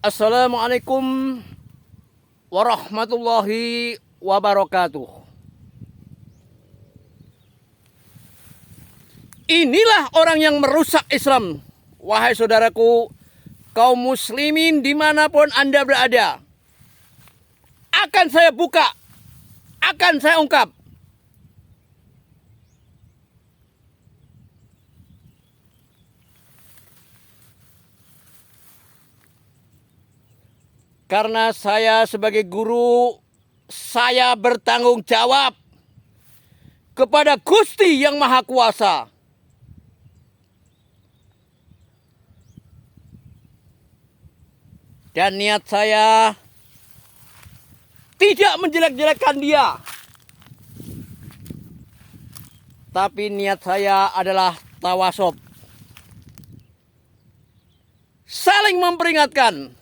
Assalamualaikum warahmatullahi wabarakatuh. Inilah orang yang merusak Islam. Wahai saudaraku, kaum muslimin dimanapun Anda berada, akan saya buka, akan saya ungkap. Karena saya sebagai guru, saya bertanggung jawab kepada Gusti yang Maha Kuasa. Dan niat saya tidak menjelek-jelekkan dia. Tapi niat saya adalah tawasob. Saling memperingatkan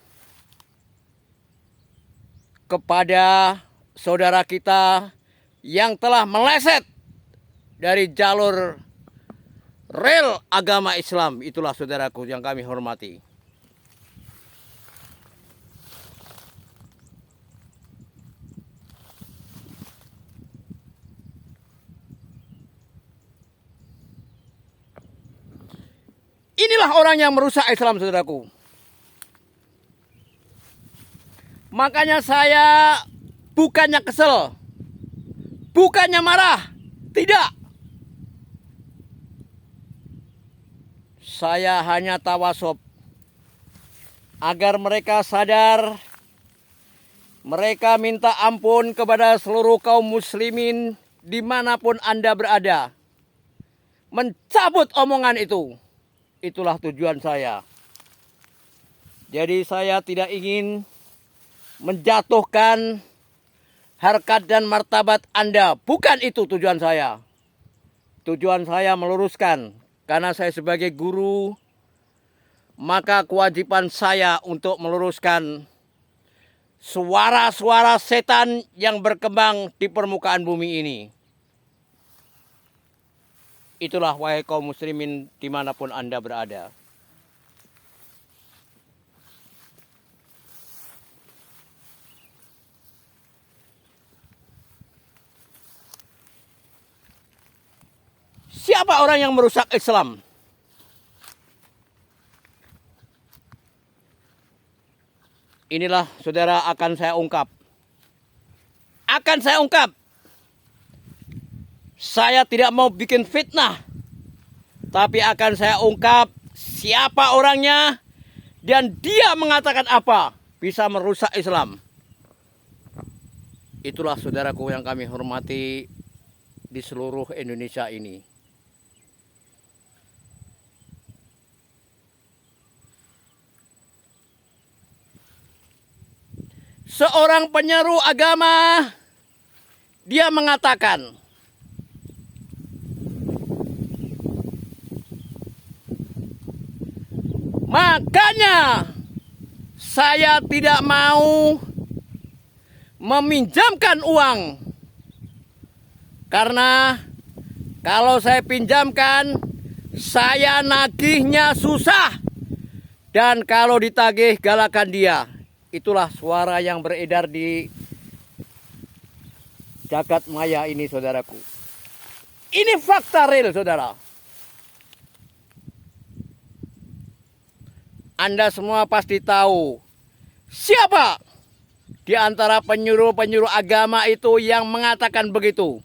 kepada saudara kita yang telah meleset dari jalur rel agama Islam. Itulah saudaraku yang kami hormati. Inilah orang yang merusak Islam, saudaraku. Makanya saya bukannya kesel, bukannya marah, tidak. Saya hanya tawasob agar mereka sadar, mereka minta ampun kepada seluruh kaum muslimin dimanapun Anda berada. Mencabut omongan itu. Itulah tujuan saya. Jadi saya tidak ingin menjatuhkan harkat dan martabat Anda. Bukan itu tujuan saya. Tujuan saya meluruskan. Karena saya sebagai guru, maka kewajiban saya untuk meluruskan suara-suara setan yang berkembang di permukaan bumi ini. Itulah wahai kaum muslimin dimanapun Anda berada. Siapa orang yang merusak Islam? Inilah saudara akan saya ungkap. Akan saya ungkap. Saya tidak mau bikin fitnah, tapi akan saya ungkap siapa orangnya dan dia mengatakan apa bisa merusak Islam. Itulah saudaraku yang kami hormati di seluruh Indonesia ini. Seorang penyeru agama, dia mengatakan, makanya saya tidak mau meminjamkan uang. Karena kalau saya pinjamkan, saya nagihnya susah. Dan kalau ditagih, galakan dia. Itulah suara yang beredar di jagat maya ini, saudaraku. Ini fakta real, saudara. Anda semua pasti tahu siapa di antara penyuluh-penyuluh agama itu yang mengatakan begitu.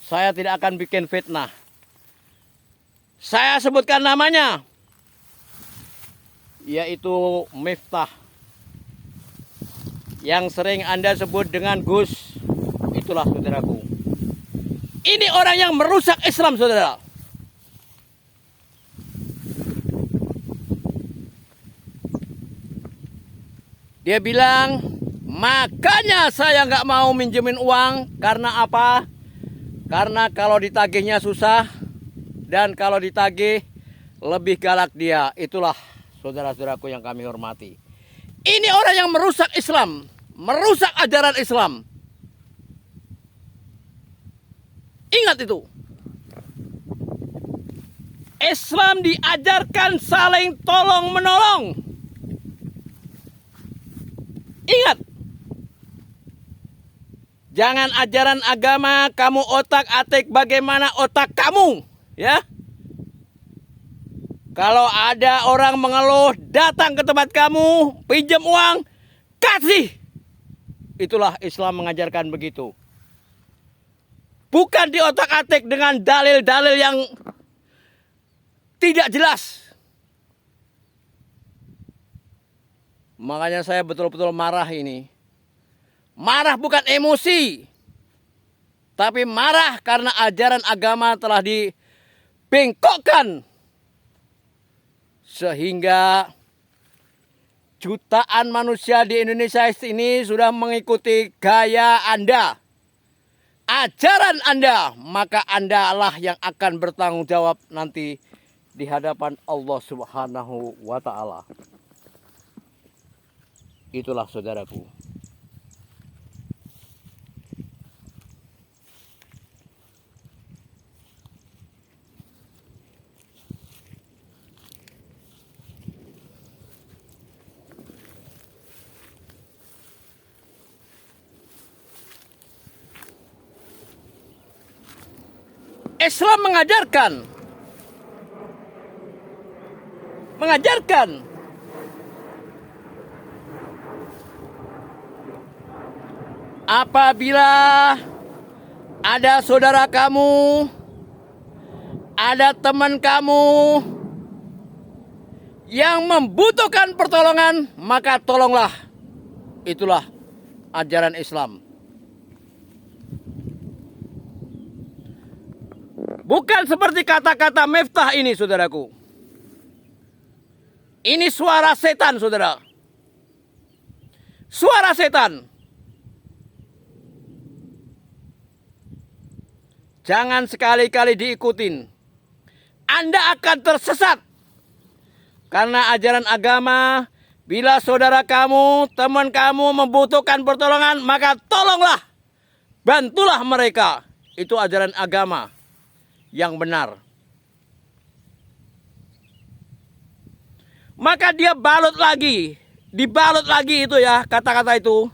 Saya tidak akan bikin fitnah. Saya sebutkan namanya, yaitu Miftah, yang sering Anda sebut dengan Gus. Itulah saudaraku. Ini orang yang merusak Islam, saudara. Dia bilang, makanya saya nggak mau minjemin uang. Karena apa? Karena kalau ditagihnya susah. Dan kalau ditagih lebih galak dia. Itulah saudara-saudaraku yang kami hormati. Ini orang yang merusak Islam. Merusak ajaran Islam. Ingat itu. Islam diajarkan saling tolong menolong. Ingat, jangan ajaran agama kamu otak-atik bagaimana otak kamu, ya. Kalau ada orang mengeluh, datang ke tempat kamu, pinjam uang, kasih. Itulah Islam mengajarkan begitu. Bukan di otak-atik dengan dalil-dalil yang tidak jelas. Makanya saya betul-betul marah ini. Marah bukan emosi, tapi marah karena ajaran agama telah dibengkokkan. Sehingga jutaan manusia di Indonesia ini sudah mengikuti gaya Anda, ajaran Anda, maka Anda lah yang akan bertanggung jawab nanti di hadapan Allah Subhanahu wa Ta'ala. Itulah saudaraku. Islam mengajarkan apabila ada saudara kamu, ada teman kamu yang membutuhkan pertolongan, maka tolonglah. Itulah ajaran Islam. Bukan seperti kata-kata Miftah ini, saudaraku. Ini suara setan, saudara. Suara setan. Jangan sekali-kali diikutin. Anda akan tersesat. Karena ajaran agama, bila saudara kamu, teman kamu membutuhkan pertolongan, maka tolonglah. Bantulah mereka. Itu ajaran agama yang benar. Maka dia balut lagi, dibalut lagi itu ya, kata-kata itu.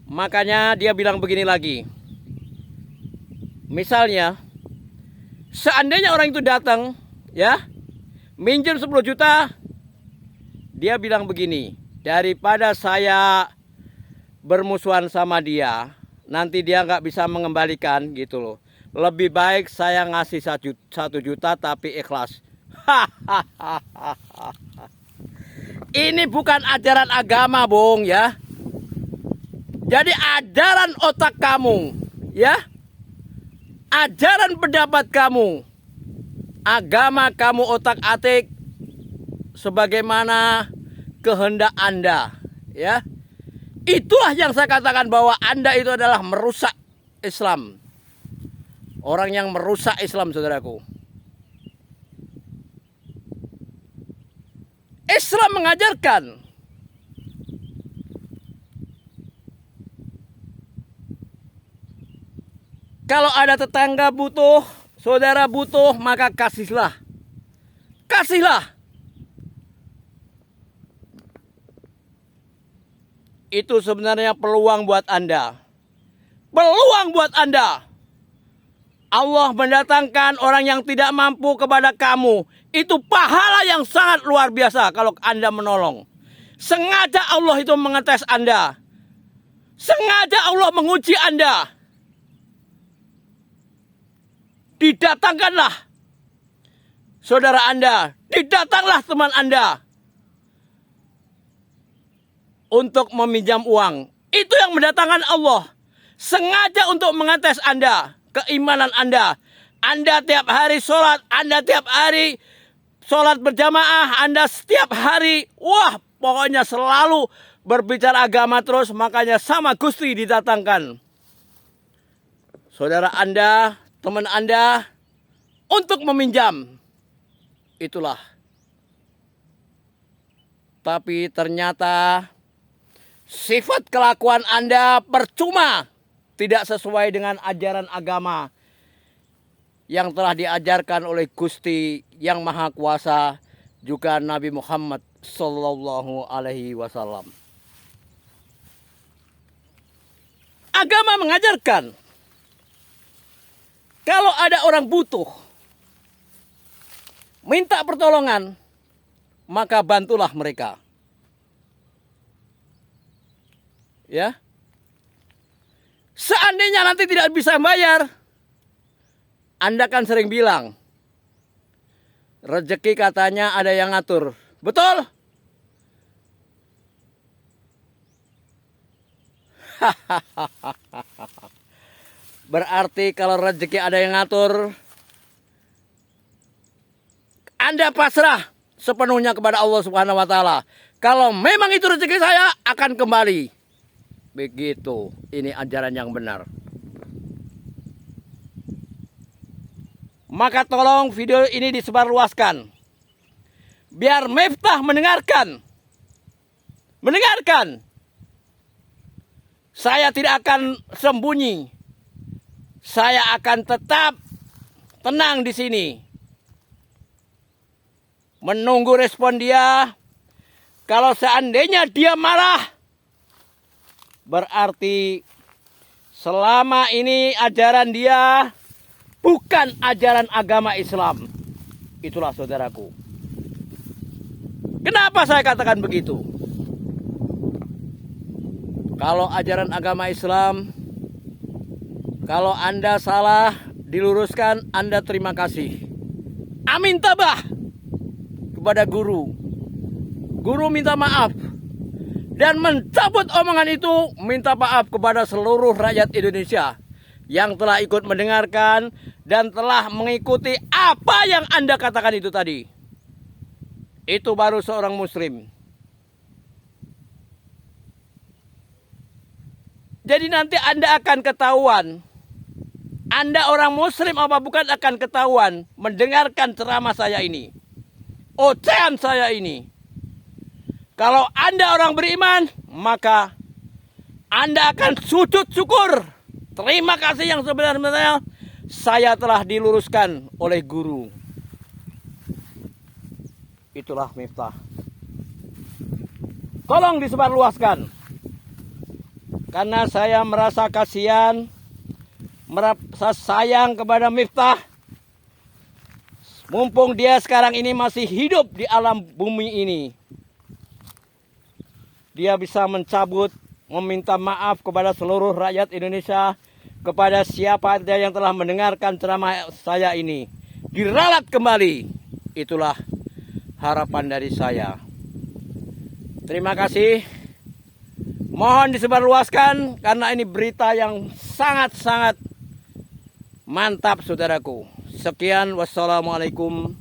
Makanya dia bilang begini lagi. Misalnya, seandainya orang itu datang, ya, minjem 10 juta, dia bilang begini, daripada saya bermusuhan sama dia, nanti dia nggak bisa mengembalikan gitu loh. Lebih baik saya ngasih 1 juta tapi ikhlas. Ini bukan ajaran agama, Bung, ya. Jadi ajaran otak kamu, ya. Ajaran pendapat kamu. Agama kamu otak-atik sebagaimana kehendak Anda, ya. Itulah yang saya katakan bahwa Anda itu adalah merusak Islam. Orang yang merusak Islam, saudaraku. Islam mengajarkan kalau ada tetangga butuh, saudara butuh, maka kasihlah. Kasihlah. Itu sebenarnya peluang buat Anda. Peluang buat Anda. Allah mendatangkan orang yang tidak mampu kepada kamu. Itu pahala yang sangat luar biasa kalau Anda menolong. Sengaja Allah itu mengetes Anda. Sengaja Allah menguji Anda. Didatangkanlah saudara Anda. Didatanglah teman Anda. Untuk meminjam uang. Itu yang mendatangkan Allah. Sengaja untuk mengetes Anda. Keimanan Anda. Anda tiap hari sholat. Anda tiap hari sholat berjamaah. Anda setiap hari. Wah, pokoknya selalu berbicara agama terus. Makanya sama Gusti didatangkan saudara Anda, teman Anda. Untuk meminjam. Itulah. Tapi ternyata sifat kelakuan Anda percuma, tidak sesuai dengan ajaran agama yang telah diajarkan oleh Gusti yang Maha Kuasa, juga Nabi Muhammad Sallallahu Alaihi Wasallam. Agama mengajarkan kalau ada orang butuh, minta pertolongan, maka bantulah mereka. Ya. Seandainya nanti tidak bisa bayar, Anda kan sering bilang, rezeki katanya ada yang ngatur. Betul? Berarti kalau rezeki ada yang ngatur, Anda pasrah sepenuhnya kepada Allah Subhanahu wa taala. Kalau memang itu rezeki saya, akan kembali. Begitu. Ini ajaran yang benar. Maka tolong video ini disebarluaskan. Biar Miftah mendengarkan. Mendengarkan. Saya tidak akan sembunyi. Saya akan tetap tenang di sini. Menunggu respon dia. Kalau seandainya dia marah, berarti selama ini ajaran dia bukan ajaran agama Islam. Itulah saudaraku. Kenapa saya katakan begitu? Kalau ajaran agama Islam, kalau Anda salah, diluruskan, Anda terima kasih. Amin tabah kepada guru. Guru minta maaf. Dan mencabut omongan itu, minta maaf kepada seluruh rakyat Indonesia yang telah ikut mendengarkan dan telah mengikuti apa yang Anda katakan itu tadi. Itu baru seorang muslim. Jadi nanti Anda akan ketahuan. Anda orang muslim apa bukan akan ketahuan mendengarkan ceramah saya ini. Ocehan saya ini. Kalau Anda orang beriman, maka Anda akan sujud syukur. Terima kasih yang sebenarnya saya telah diluruskan oleh guru. Itulah Miftah. Tolong disebarluaskan. Karena saya merasa kasihan, merasa sayang kepada Miftah. Mumpung dia sekarang ini masih hidup di alam bumi ini. Dia bisa mencabut, meminta maaf kepada seluruh rakyat Indonesia, kepada siapa saja yang telah mendengarkan ceramah saya ini. Diralat kembali. Itulah harapan dari saya. Terima kasih. Mohon disebarluaskan karena ini berita yang sangat-sangat mantap saudaraku. Sekian, wassalamualaikum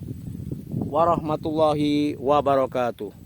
warahmatullahi wabarakatuh.